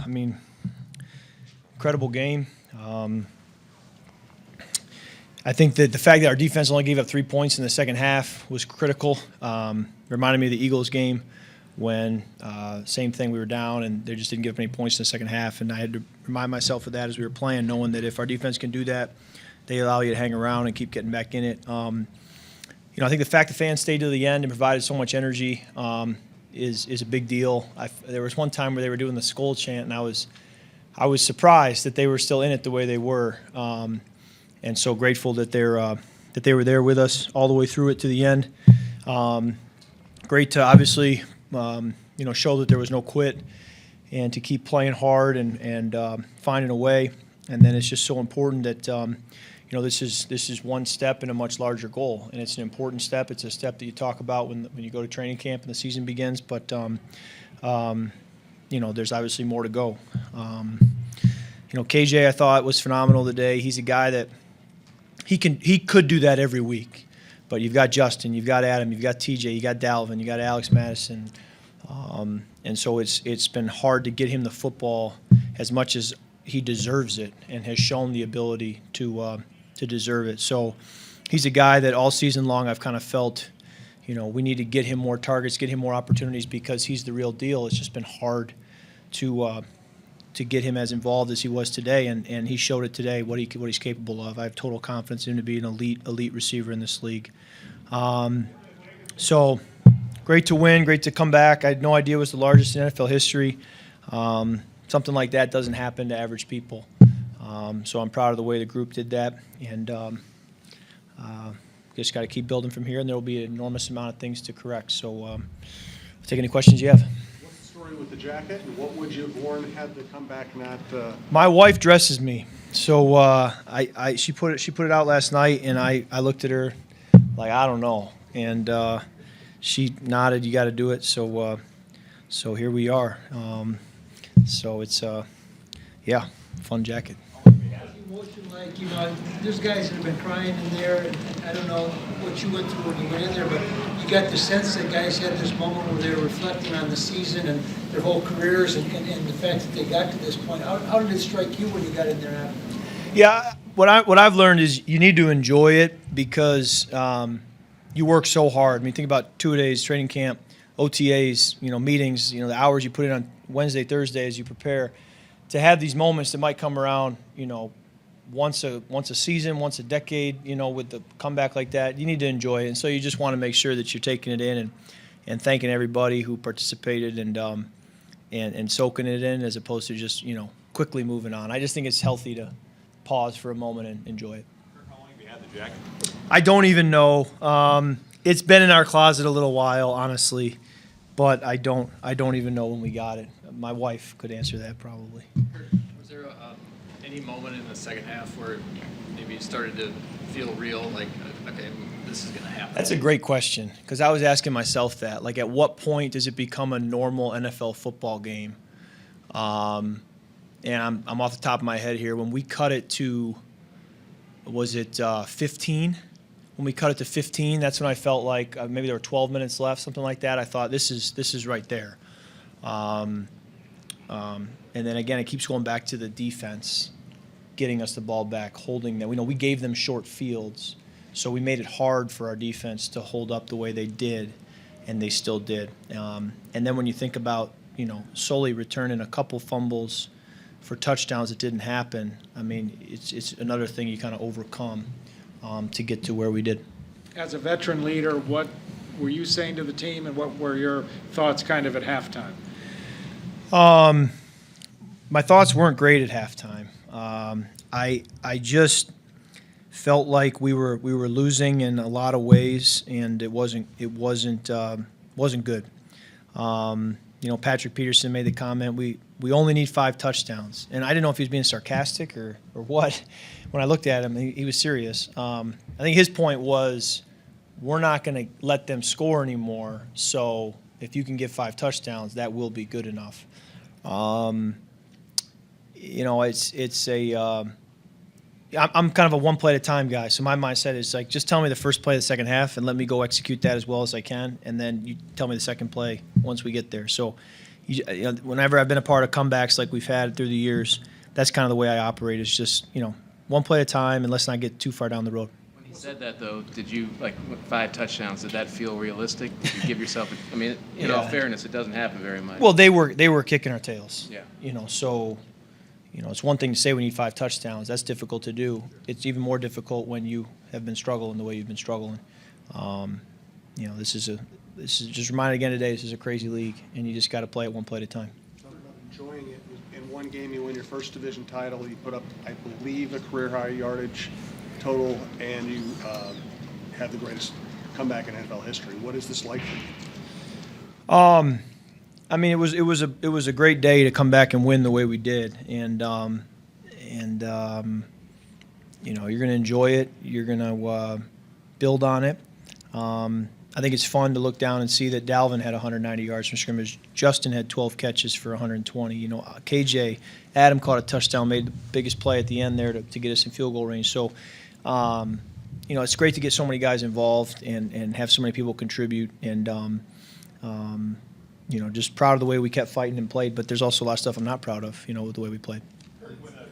I mean, incredible game. I think that the fact that our defense only gave up 3 points in the second half was critical. Reminded me of the Eagles game when same thing, we were down and they just didn't give up any points in the second half. And I had to remind myself of that as we were playing, knowing that if our defense can do that, they allow you to hang around and keep getting back in it. I think the fact the fans stayed to the end and provided so much energy is a big deal. There was one time where they were doing the Skol chant, and I was surprised that they were still in it the way they were. And so grateful that they were there with us all the way through it to the end. Great to obviously show that there was no quit and to keep playing hard and finding a way. And then it's just so important that this is one step in a much larger goal, and it's an important step. It's a step that you talk about when you go to training camp and the season begins. But there's obviously more to go. KJ, I thought, was phenomenal today. He's a guy that he could do that every week, but you've got Justin, you've got Adam, you've got TJ, you got Dalvin, you got Alex Madison, and so it's been hard to get him the football as much as he deserves it and has shown the ability to deserve it. So he's a guy that all season long I've kind of felt, we need to get him more targets, get him more opportunities because he's the real deal. It's just been hard to get him as involved as he was today, and he showed it today what he's capable of. I have total confidence in him to be an elite receiver in this league. So great to win, great to come back. I had no idea it was the largest in NFL history. Something like that doesn't happen to average people. So I'm proud of the way the group did that, and just got to keep building from here, and there will be an enormous amount of things to correct. So I'll take any questions you have. With the jacket, and what would you have worn had the comeback not? My wife dresses me, so she put it out last night, and I looked at her like I don't know, and she nodded, "You got to do it." So here we are. So it's fun jacket. Emotion like, there's guys that have been crying in there, and I don't know what you went through when you went in there, but you got the sense that guys had this moment where they were reflecting on the season and their whole careers and the fact that they got to this point. How did it strike you when you got in there after? Yeah, what I've learned is you need to enjoy it because you work so hard. I mean, think about 2 days training camp, OTAs, meetings, the hours you put in on Wednesday, Thursday as you prepare. To have these moments that might come around, once a season, once a decade, with the comeback like that, you need to enjoy it. And so you just want to make sure that you're taking it in and thanking everybody who participated and soaking it in as opposed to just, quickly moving on. I just think it's healthy to pause for a moment and enjoy it. How long have you had the jacket? I don't even know. It's been in our closet a little while, honestly, but I don't even know when we got it. My wife could answer that probably. Was there any moment in the second half where maybe you started to feel real, like, okay, this is going to happen? That's a great question because I was asking myself that. Like, at what point does it become a normal NFL football game? And I'm off the top of my head here. When we cut it to, was it 15? When we cut it to 15, that's when I felt like maybe there were 12 minutes left, something like that. I thought this is right there. And then again, it keeps going back to the defense, getting us the ball back, holding them. We gave them short fields, so we made it hard for our defense to hold up the way they did, and they still did. And then when you think about, solely returning a couple fumbles for touchdowns that didn't happen, I mean, it's another thing you kind of overcome to get to where we did. As a veteran leader, what were you saying to the team, and what were your thoughts kind of at halftime? My thoughts weren't great at halftime. I just felt like we were losing in a lot of ways, and it wasn't good. Patrick Peterson made the comment, we only need 5 touchdowns, and I didn't know if he was being sarcastic or what. When I looked at him, he was serious. I think his point was, we're not going to let them score anymore, so if you can get 5 touchdowns, that will be good enough. I'm kind of a one play at a time guy, so my mindset is like, just tell me the first play of the second half and let me go execute that as well as I can, and then you tell me the second play once we get there. So whenever I've been a part of comebacks like we've had through the years, that's kind of the way I operate. It's just, one play at a time, and let's not get too far down the road. When he said that, though, did you, 5 touchdowns, did that feel realistic? Did you give yourself in all fairness, it doesn't happen very much. Well, they were kicking our tails. Yeah. So, it's one thing to say we need 5 touchdowns. That's difficult to do. It's even more difficult when you have been struggling the way you've been struggling. This is just reminded again today, this is a crazy league, and you just got to play it one play at a time. Talking about enjoying it. In one game, you win your first division title. You put up, I believe, a career-high yardage total, and you had the greatest comeback in NFL history. What is this like for you? It was a great day to come back and win the way we did, and you're going to enjoy it. You're going to build on it. I think it's fun to look down and see that Dalvin had 190 yards from scrimmage. Justin had 12 catches for 120. KJ, Adam caught a touchdown, made the biggest play at the end there to get us in field goal range. So, it's great to get so many guys involved and have so many people contribute. And, just proud of the way we kept fighting and played. But there's also a lot of stuff I'm not proud of, with the way we played.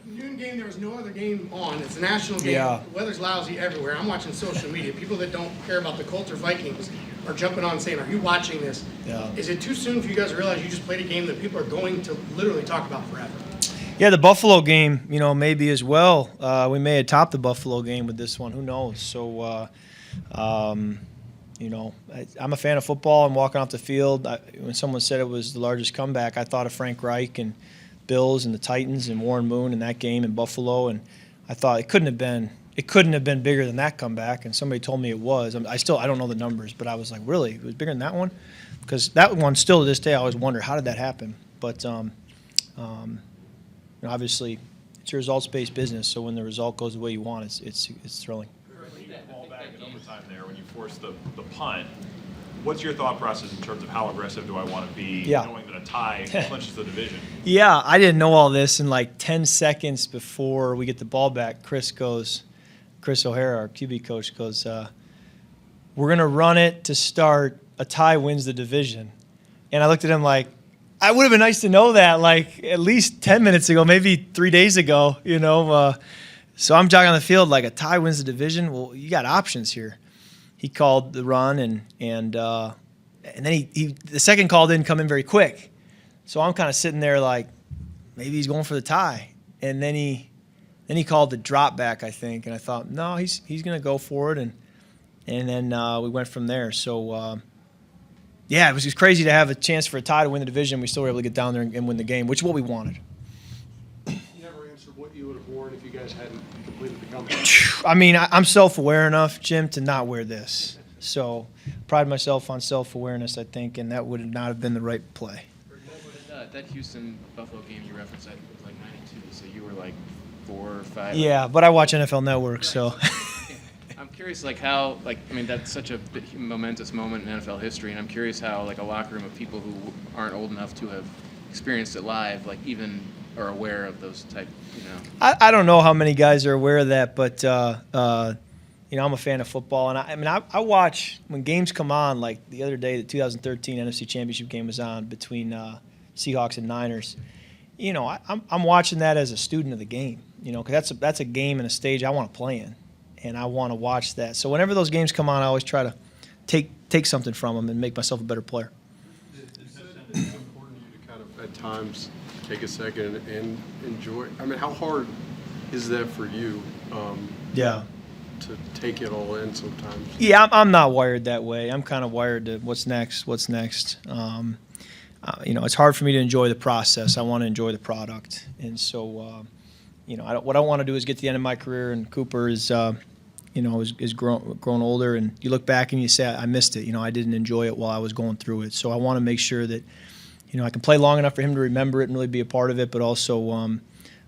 Noon game, there was no other game on. It's a national game. Yeah. The weather's lousy everywhere. I'm watching social media. People that don't care about the Colts or Vikings are jumping on and saying, are you watching this? Yeah. Is it too soon for you guys to realize you just played a game that people are going to literally talk about forever? Yeah, the Buffalo game, maybe as well. We may have topped the Buffalo game with this one. Who knows? So, I'm a fan of football. I'm walking off the field. When someone said it was the largest comeback, I thought of Frank Reich and Bills and the Titans and Warren Moon in that game in Buffalo, and I thought it couldn't have been bigger than that comeback. And somebody told me it was. I don't know the numbers, but I was like, really, it was bigger than that one? Because that one still to this day I always wonder how did that happen. But obviously it's a results-based business, so when the result goes the way you want, it's thrilling. When you get the ball back in overtime there, when you force the punt, what's your thought process in terms of how aggressive do I want to be, knowing that a tie clinches the division? Yeah, I didn't know all this. In 10 seconds before we get the ball back, Chris O'Hara, our QB coach, goes, we're going to run it to start. A tie wins the division. And I looked at him like, I would have been nice to know that at least 10 minutes ago, maybe 3 days ago, So I'm jogging on the field like a tie wins the division. Well, you got options here. He called the run, and then he the second call didn't come in very quick. So I'm kind of sitting there like, maybe he's going for the tie. And then he called the drop back, I think, and I thought, no, he's going to go for it, and then we went from there. So it was just crazy to have a chance for a tie to win the division. We still were able to get down there and win the game, which is what we wanted. You never answered what you would have worn if you guys hadn't completed the comeback. I'm self-aware enough, Jim, to not wear this. So pride myself on self-awareness, I think, and that would not have been the right play. That Houston-Buffalo game you referenced, I think it was 92, so you were 4 or 5. Yeah, but I watch NFL Network, so. I'm curious, how, that's such a momentous moment in NFL history, and I'm curious how, a locker room of people who aren't old enough to have experienced it live, even are aware of those type, I don't know how many guys are aware of that, but, I'm a fan of football, and I watch when games come on, like the other day, the 2013 NFC Championship game was on between Seahawks and Niners. I'm watching that as a student of the game, because that's a game and a stage I want to play in, and I want to watch that. So whenever those games come on, I always try to take something from them and make myself a better player. It's important to you to kind of, at times, take a second and enjoy. How hard is that for you? To take it all in sometimes. Yeah, I'm not wired that way. I'm kind of wired to what's next. It's hard for me to enjoy the process. I want to enjoy the product, and so what I want to do is get to the end of my career. And Cooper is grown older, and you look back and you say, I missed it. I didn't enjoy it while I was going through it. So I want to make sure that I can play long enough for him to remember it and really be a part of it, but also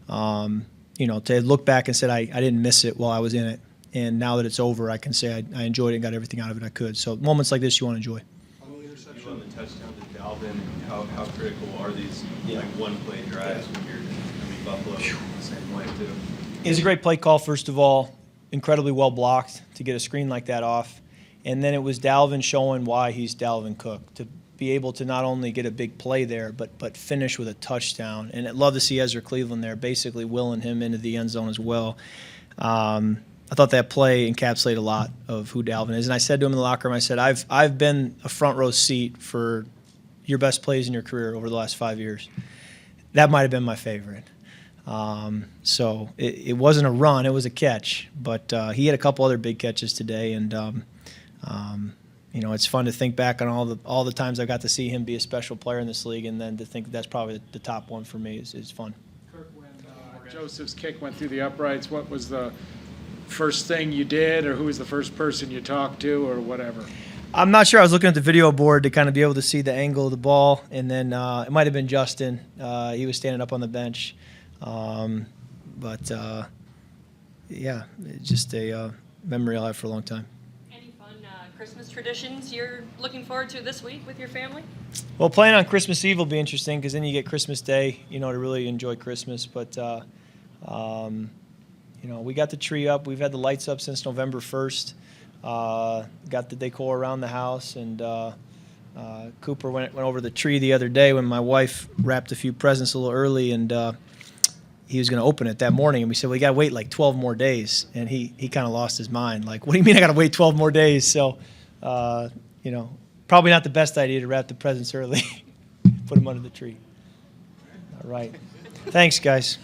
to look back and say I didn't miss it while I was in it. And now that it's over, I can say I enjoyed it and got everything out of it I could. So moments like this you want to enjoy. On the touchdown to Dalvin, how critical are these one-play drives when you're Buffalo the same way too? It was a great play call, first of all. Incredibly well blocked to get a screen like that off. And then it was Dalvin showing why he's Dalvin Cook, to be able to not only get a big play there, but finish with a touchdown. And I'd love to see Ezra Cleveland there, basically willing him into the end zone as well. I thought that play encapsulated a lot of who Dalvin is. And I said to him in the locker room, I said, I've been a front row seat for your best plays in your career over the last 5 years. That might have been my favorite. So it wasn't a run, it was a catch. But he had a couple other big catches today, and it's fun to think back on all the times I got to see him be a special player in this league, and then to think that's probably the top one for me is fun. Kirk, when Joseph's kick went through the uprights, what was the first thing you did, or who was the first person you talked to, or whatever? I'm not sure. I was looking at the video board to kind of be able to see the angle of the ball, and then it might have been Justin. He was standing up on the bench. Yeah, it's just a memory I'll have for a long time. Any fun Christmas traditions you're looking forward to this week with your family? Well, playing on Christmas Eve will be interesting because then you get Christmas Day, to really enjoy Christmas. But, we got the tree up. We've had the lights up since November 1st. Got the decor around the house, and Cooper went over the tree the other day when my wife wrapped a few presents a little early, and he was going to open it that morning. And we said, well, you got to wait like 12 more days. And he kind of lost his mind. Like, what do you mean I got to wait 12 more days? So, probably not the best idea to wrap the presents early. Put them under the tree. All right. Thanks, guys.